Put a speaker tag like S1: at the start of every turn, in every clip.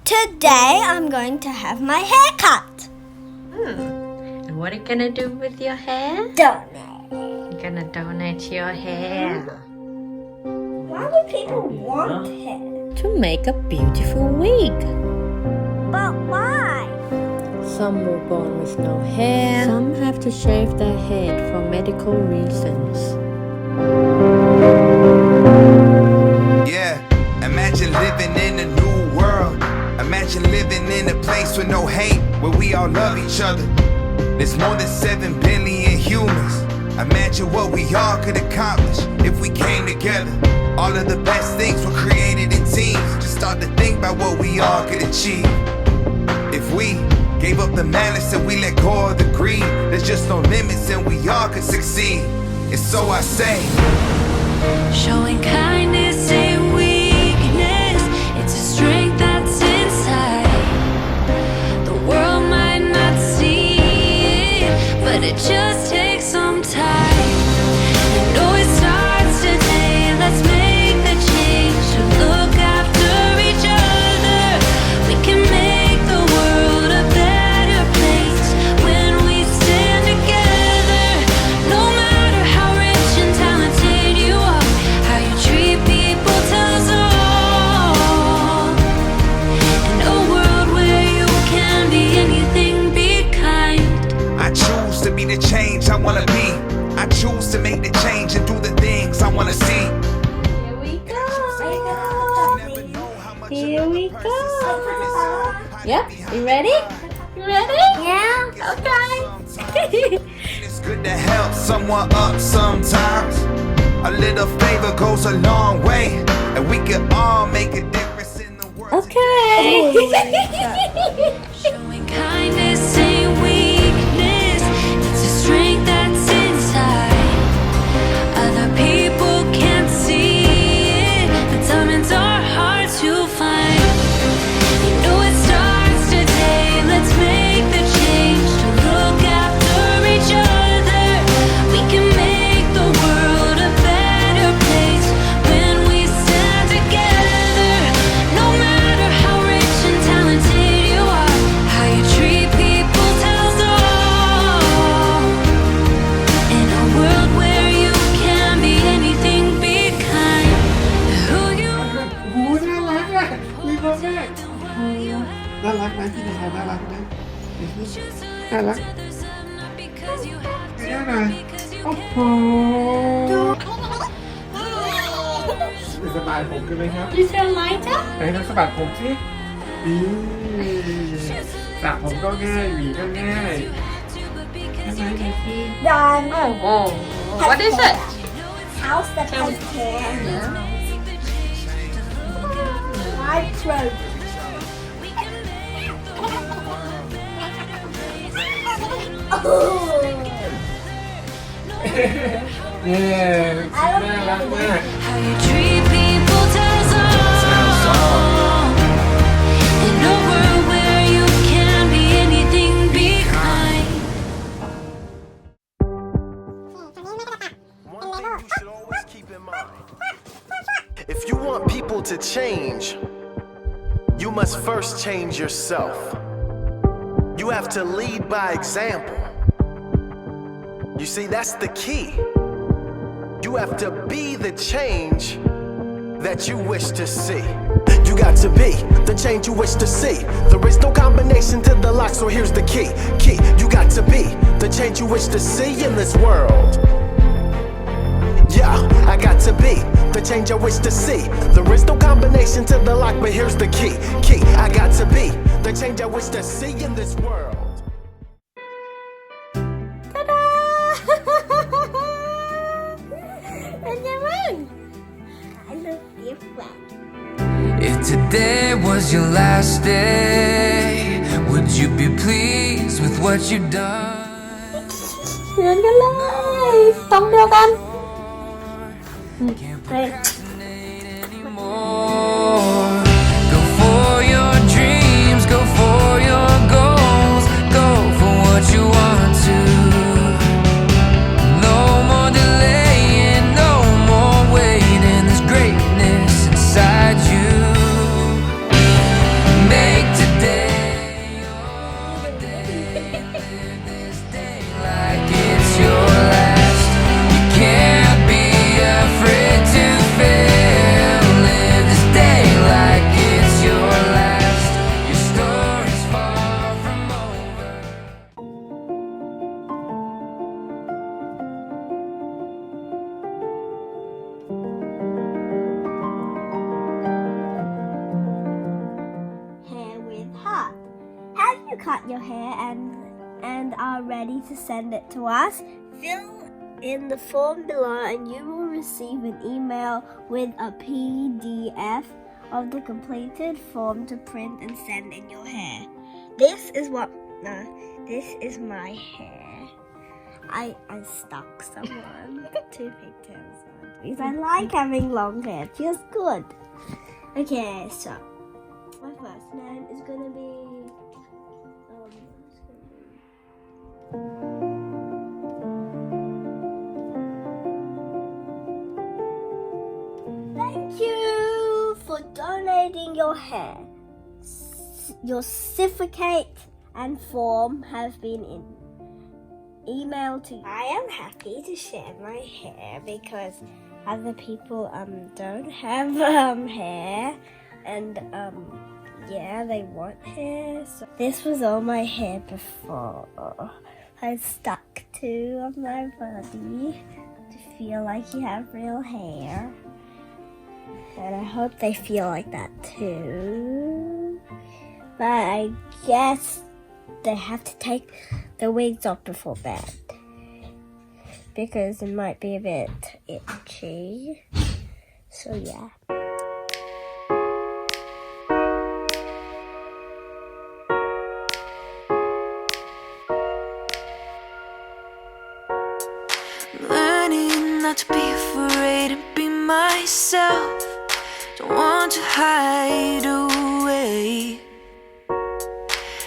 S1: Today I'm going to have my hair cut.
S2: And what are you gonna do with your hair?
S1: Donate.
S2: You're gonna donate your hair
S1: Why do people want hair?
S2: to make a beautiful wig.
S1: But why?
S2: Some were born with no hair. Some have to shave their head for medical reasons.
S3: Yeah, imagine living in a new world. Imagine living in a place with no hate, where we all love each other. There's more than 7 billion humans. Imagine what we all could accomplish if we came together. All of the best things were created in teams. Just start to think about what we all could achieve. If we gave up the malice and we let go of the greed, there's just no limits and we all could succeed. And so I say,
S4: Showing kindness ain't weakness, it's a strength that's inside. The world might not see it, but it just takes some time. You know it starts today, let's make the change to look after each other. We can make the world a better place when we stand together. No matter how rich and talented you are, how you treat people tells all. In a world where you can be anything, be kind.
S3: I choose to be the change I wanna be. I choose to make the change and do the things I wanna see.
S2: Here we go. Here we go. Yep, you ready? You ready?
S1: Yeah.
S2: Okay.
S3: It's good to help someone up sometimes. A little favor goes a long way, and we can all make a difference in the world.
S2: Okay.
S4: Showing kindness ain't weakness, it's a strength that's inside. Other people can't see it, but diamonds are hard to find. You know it starts today, let's make the change to look after each other. We can make the world a better place when we stand together. No matter how rich and talented you are, how you treat people tells all. In a world where you can be anything, be kind. Who you are,
S5: โอ้โหน่ารักอ่ะมีพ่อแม่น่ารักไหมพี่นาน่ารักไหมน่ารักน่ารักโอ้โหสบายผมกันไหมครับ
S1: Is there a lighter?
S5: ไหนลองสะบัดผมสิดีสระผมก็ง่ายหวีก็ง่ายทำไมไหนสิ
S1: Done.
S2: Oh, what is it?
S1: House that has hair. My throat. Oh.
S5: เย้น่ารักมาก
S4: how you treat people tells all. In a world where you can be anything, be kind.
S6: One thing you should always keep in mind. If you want people to change, you must first change yourself. You have to lead by example. You see, that's the key. You have to be the change that you wish to see. You got to be the change you wish to see. There is no combination to the lock, so here's the key. You got to be the change you wish to see in this world. Yeah, I got to be the change I wish to see. There is no combination to the lock, but here's the key. I got to be the change I wish to see in this world.
S1: Benjamin. I look different.
S7: If today was your last day, would you be pleased with what you've done?
S2: เหมือนกันเลยตรงเดียวกัน
S7: Anymore. Go for your dreams, go for your goals, go for what you want to. No more delaying, no more waiting. There's greatness inside you. Make
S1: cut your hair and are ready to send it to us, fill in the form below and you will receive an email with a PDF of the completed form to print and send in your hair. This is my hair. I stuck someone two pigtails on because I like having long hair. It feels good. Okay, so my first name is gonna be Thank you for donating your hair. Your certificate and form have been emailed to you. I am happy to share my hair because other people don't have hair and yeah, they want hair. So this was all my hair before. I stuck to on my body to feel like you have real hair. And I hope they feel like that too. But I guess they have to take the wigs off before bed because it might be a bit itchy. So yeah.
S4: Learning not to be afraid and be myself. Don't want to hide away.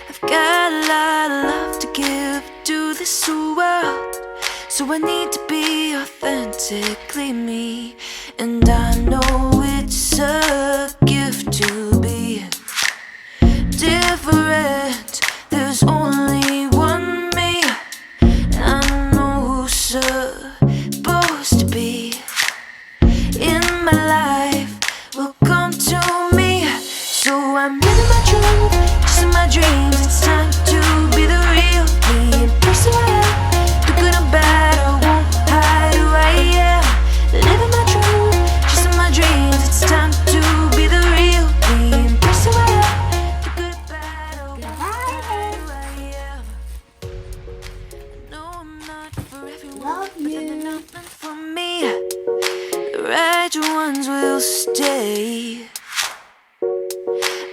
S4: I've got a lot of love to give to this world, so I need to be authentically me. And I know it's a gift to be different. There's only one me, and I know who's supposed to be in my life will come to me. So I'm living my truth, chasing my dreams. It's time to be the real me. Embrace who I am, the good and bad. I won't hide who I am. Living my truth, chasing my dreams. It's time to be the real me. Embrace who I am, the good and bad. I won't hide who I am. No, I'm not for everyone.
S1: Love
S4: but then
S1: you.
S4: they're nothing for me. The right ones will stay.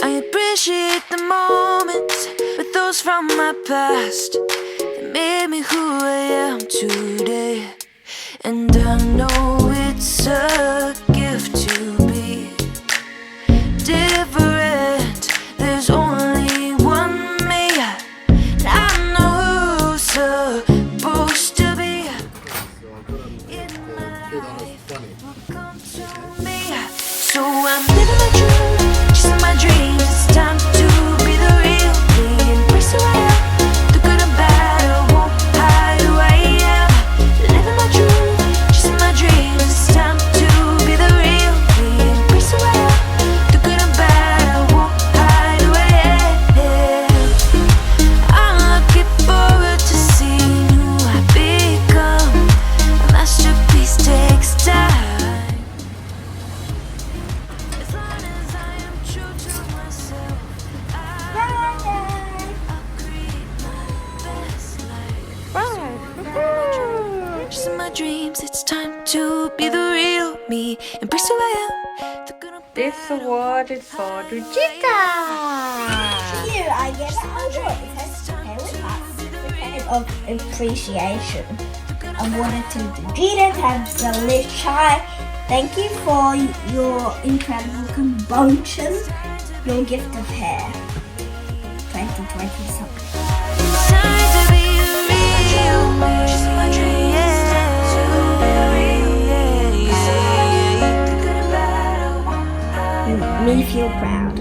S4: I appreciate the moments with those from my past that made me who I am today. And I know it's a gift to be different. There's only one me, and I know who's supposed to be in my life will come to me. So I'm living my truth, chasing my dreams. It's time to be the real me. Embrace who I am, the good and bad. I won't hide who I am. Living my truth, chasing my dreams. It's time to be the real me. Embrace who I am, the good and bad. I won't hide who I am. I'm looking forward to seeing who I become. A masterpiece takes time. As long as I am true to myself, I'll create my best life. Chasing my dreams, it's time to be the real me. Embrace who I am. The good and
S2: This
S4: bad,
S2: award is for Rujita.
S1: Here, I get it. Oh, look, it says pay with us. Certificate of appreciation. Awarded to Vegeta and Delicia. Thank you for your incredible contribution, your gift of hair. 2020 something.
S4: it's time to be the real me. Chasing my dreams, it's time to be the real me. The good and bad, I won't hide.
S1: Me feel proud.